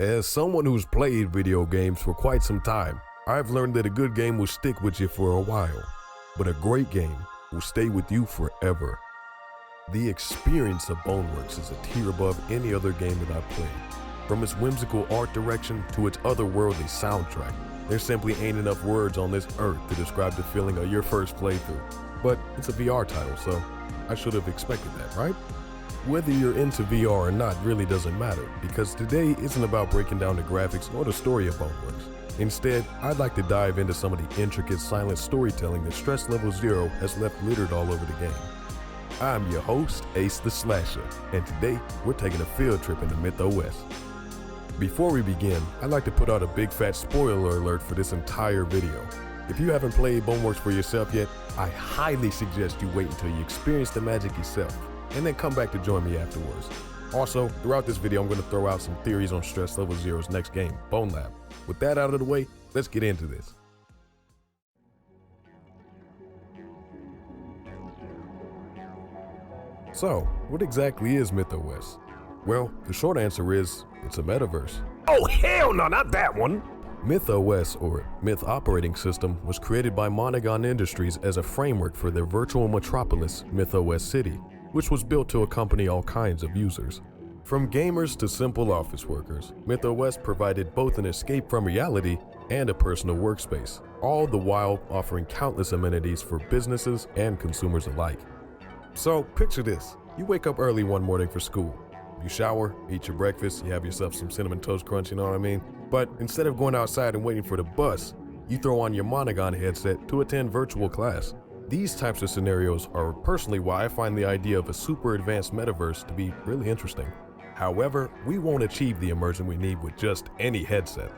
As someone who's played video games for quite some time, I've learned that a good game will stick with you for a while, but a great game will stay with you forever. The experience of BONEWORKS is a tier above any other game that I've played. From its whimsical art direction to its otherworldly soundtrack, there simply ain't enough words on this earth to describe the feeling of your first playthrough. But it's a VR title, so I should have expected that, right? Whether you're into VR or not really doesn't matter, because today isn't about breaking down the graphics or the story of BONEWORKS. Instead, I'd like to dive into some of the intricate silent storytelling that Stress Level 0 has left littered all over the game. I'm your host, Ace the Slasher, and today we're taking a field trip into MythOS. Before we begin, I'd like to put out a big fat spoiler alert for this entire video. If you haven't played BONEWORKS for yourself yet, I highly suggest you wait until you experience the magic yourself, and then come back to join me afterwards. Also, throughout this video, I'm going to throw out some theories on Stress Level 0's next game, Bone Lab. With that out of the way, let's get into this. So, what exactly is MythOS? Well, the short answer is, it's a metaverse. Oh hell no, not that one! MythOS, or Myth Operating System, was created by Monogon Industries as a framework for their virtual metropolis, MythOS City, which was built to accompany all kinds of users. From gamers to simple office workers, MythOS provided both an escape from reality and a personal workspace, all the while offering countless amenities for businesses and consumers alike. So picture this, you wake up early one morning for school. You shower, eat your breakfast, you have yourself some cinnamon toast crunch, you know what I mean? But instead of going outside and waiting for the bus, you throw on your Monogon headset to attend virtual class. These types of scenarios are personally why I find the idea of a super advanced metaverse to be really interesting. However, we won't achieve the immersion we need with just any headset.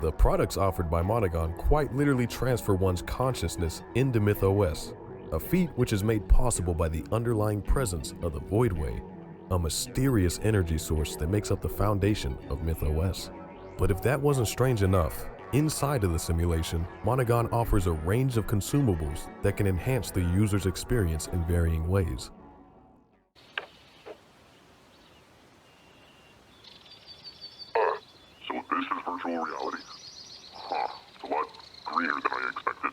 The products offered by Monogon quite literally transfer one's consciousness into MythOS, a feat which is made possible by the underlying presence of the Voidway, a mysterious energy source that makes up the foundation of MythOS. But if that wasn't strange enough, inside of the simulation, Monogon offers a range of consumables that can enhance the user's experience in varying ways. So this is virtual reality? Huh, it's a lot greener than I expected.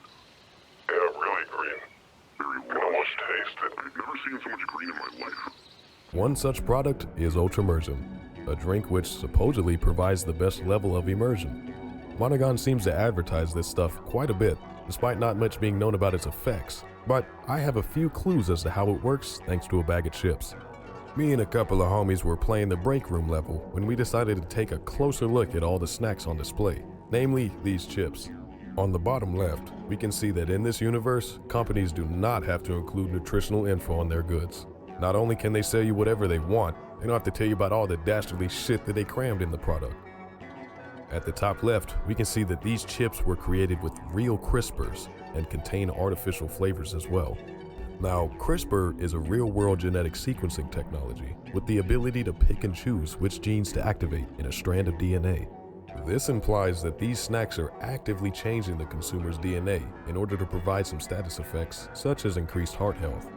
Yeah, really green. Very lush. Can almost taste it. I've never seen so much green in my life. One such product is Ultramersion, a drink which supposedly provides the best level of immersion. Monogon seems to advertise this stuff quite a bit, despite not much being known about its effects, but I have a few clues as to how it works thanks to a bag of chips. Me and a couple of homies were playing the break room level when we decided to take a closer look at all the snacks on display, namely these chips. On the bottom left, we can see that in this universe, companies do not have to include nutritional info on their goods. Not only can they sell you whatever they want, they don't have to tell you about all the dastardly shit that they crammed in the product. At the top left, we can see that these chips were created with real CRISPRs and contain artificial flavors as well. Now, CRISPR is a real-world genetic sequencing technology with the ability to pick and choose which genes to activate in a strand of DNA. This implies that these snacks are actively changing the consumer's DNA in order to provide some status effects, such as increased heart health.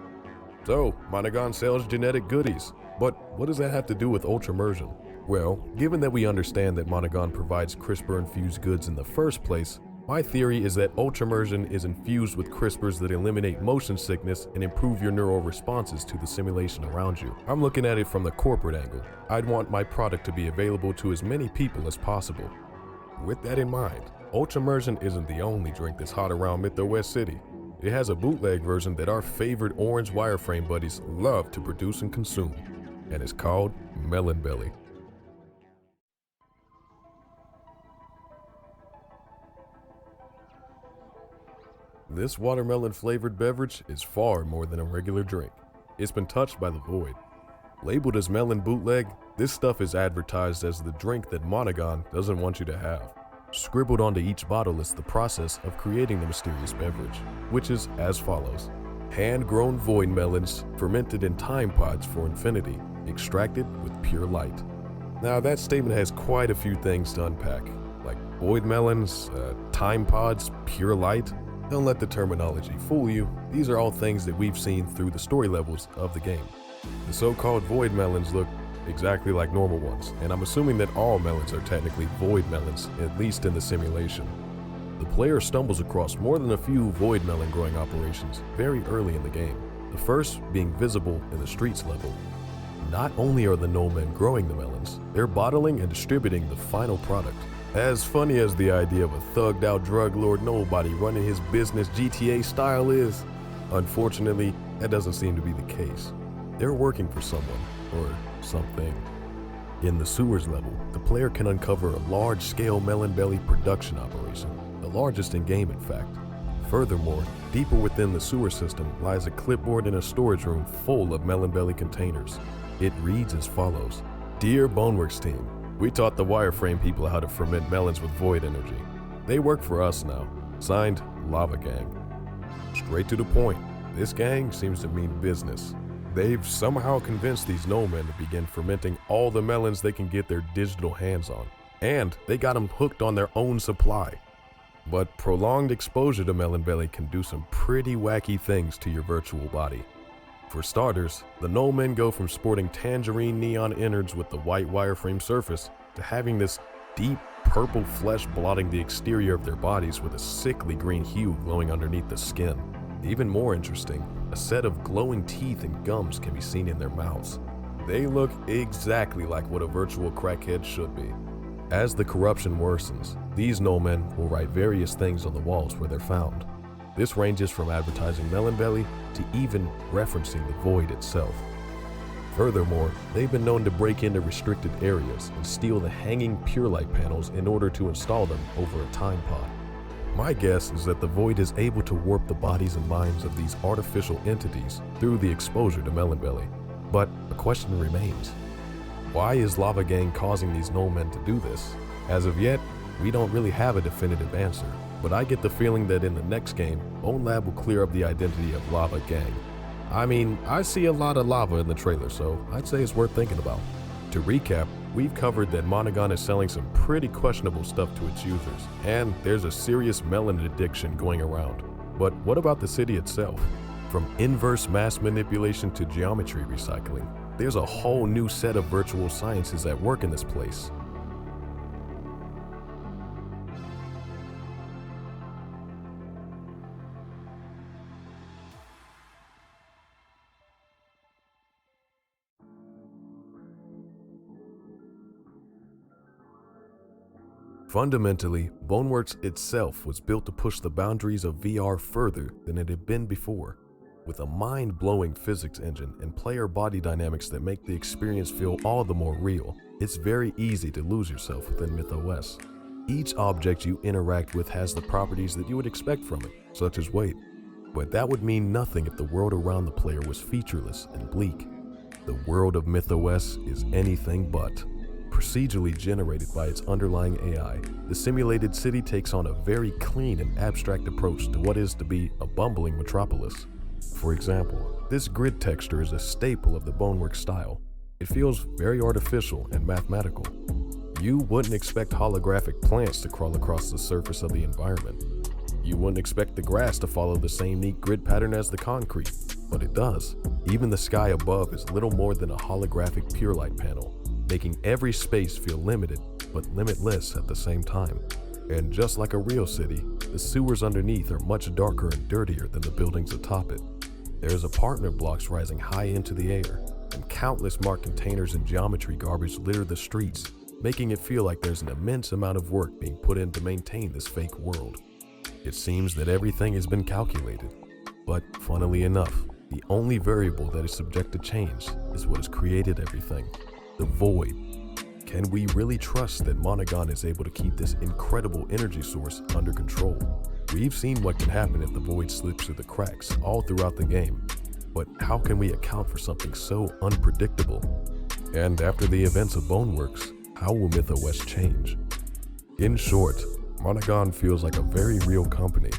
So, Monogon sells genetic goodies, but what does that have to do with Ultramersion? Well, given that we understand that Monogon provides CRISPR-infused goods in the first place, my theory is that Ultramersion is infused with CRISPRs that eliminate motion sickness and improve your neural responses to the simulation around you. I'm looking at it from the corporate angle. I'd want my product to be available to as many people as possible. With that in mind, Ultramersion isn't the only drink that's hot around MythOS City. It has a bootleg version that our favorite orange wireframe buddies love to produce and consume, and it's called Melon Belly. This watermelon-flavored beverage is far more than a regular drink. It's been touched by the void. Labeled as melon bootleg, this stuff is advertised as the drink that Monogon doesn't want you to have. Scribbled onto each bottle is the process of creating the mysterious beverage, which is as follows. Hand-grown void melons fermented in time pods for infinity, extracted with pure light. Now that statement has quite a few things to unpack, like void melons, time pods, pure light. Don't let the terminology fool you. These are all things that we've seen through the story levels of the game. The so-called void melons look exactly like normal ones, and I'm assuming that all melons are technically void melons, at least in the simulation. The player stumbles across more than a few void melon growing operations very early in the game, the first being visible in the streets level. Not only are the no-men growing the melons, they're bottling and distributing the final product. As funny as the idea of a thugged out drug lord nobody running his business GTA style is, unfortunately, that doesn't seem to be the case. They're working for someone, or something. In the sewers level, the player can uncover a large-scale Melon Belly production operation, the largest in game in fact. Furthermore, deeper within the sewer system lies a clipboard in a storage room full of Melon Belly containers. It reads as follows: Dear BONEWORKS team, we taught the wireframe people how to ferment melons with void energy. They work for us now. Signed, Lava Gang. Straight to the point, this gang seems to mean business. They've somehow convinced these no-men to begin fermenting all the melons they can get their digital hands on, and they got them hooked on their own supply. But prolonged exposure to Melon Belly can do some pretty wacky things to your virtual body. For starters, the no-men go from sporting tangerine neon innards with the white wireframe surface to having this deep purple flesh blotting the exterior of their bodies with a sickly green hue glowing underneath the skin. Even more interesting, a set of glowing teeth and gums can be seen in their mouths. They look exactly like what a virtual crackhead should be. As the corruption worsens, these no-men will write various things on the walls where they're found. This ranges from advertising Melon Belly to even referencing the void itself. Furthermore, they've been known to break into restricted areas and steal the hanging pure light panels in order to install them over a time pod. My guess is that the void is able to warp the bodies and minds of these artificial entities through the exposure to Melon Belly. But a question remains. Why is Lava Gang causing these no-men to do this? As of yet, we don't really have a definitive answer, but I get the feeling that in the next game, Bone Lab will clear up the identity of Lava Gang. I mean, I see a lot of lava in the trailer, so I'd say it's worth thinking about. To recap, we've covered that Monogon is selling some pretty questionable stuff to its users, and there's a serious melon addiction going around. But what about the city itself? From inverse mass manipulation to geometry recycling, there's a whole new set of virtual sciences at work in this place. Fundamentally, BONEWORKS itself was built to push the boundaries of VR further than it had been before, with a mind-blowing physics engine and player body dynamics that make the experience feel all the more real. It's very easy to lose yourself within MythOS. Each object you interact with has the properties that you would expect from it, such as weight. But that would mean nothing if the world around the player was featureless and bleak. The world of MythOS is anything but. Procedurally generated by its underlying AI, the simulated city takes on a very clean and abstract approach to what is to be a bumbling metropolis. For example, this grid texture is a staple of the BONEWORKS style. It feels very artificial and mathematical. You wouldn't expect holographic plants to crawl across the surface of the environment. You wouldn't expect the grass to follow the same neat grid pattern as the concrete, but it does. Even the sky above is little more than a holographic pure light panel, making every space feel limited, but limitless at the same time. And just like a real city, the sewers underneath are much darker and dirtier than the buildings atop it. There's apartment blocks rising high into the air, and countless marked containers and geometry garbage litter the streets, making it feel like there's an immense amount of work being put in to maintain this fake world. It seems that everything has been calculated, but funnily enough, the only variable that is subject to change is what has created everything. The void. Can we really trust that Monogon is able to keep this incredible energy source under control? We've seen what can happen if the void slips through the cracks all throughout the game, but how can we account for something so unpredictable? And after the events of BONEWORKS, how will MythOS change? In short, Monogon feels like a very real company,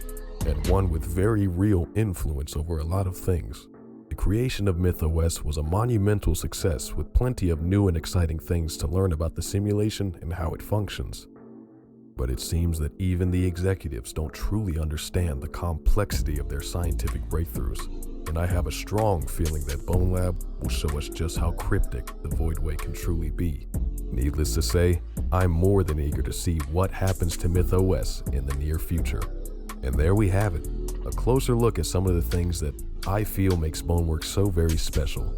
and one with very real influence over a lot of things. The creation of MythOS was a monumental success with plenty of new and exciting things to learn about the simulation and how it functions. But it seems that even the executives don't truly understand the complexity of their scientific breakthroughs, and I have a strong feeling that BoneLab will show us just how cryptic the Voidway can truly be. Needless to say, I'm more than eager to see what happens to MythOS in the near future. And there we have it, a closer look at some of the things that I feel makes BONEWORKS so very special.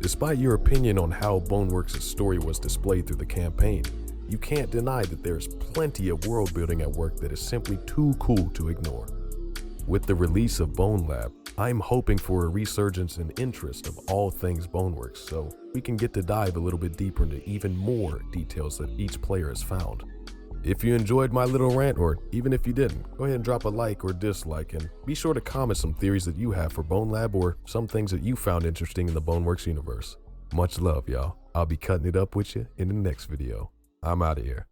Despite your opinion on how BONEWORKS' story was displayed through the campaign, you can't deny that there's plenty of world building at work that is simply too cool to ignore. With the release of BoneLab, I'm hoping for a resurgence in interest of all things BONEWORKS, so we can get to dive a little bit deeper into even more details that each player has found. If you enjoyed my little rant, or even if you didn't, go ahead and drop a like or dislike, and be sure to comment some theories that you have for BoneLab or some things that you found interesting in the BONEWORKS universe. Much love, y'all. I'll be cutting it up with you in the next video. I'm out of here.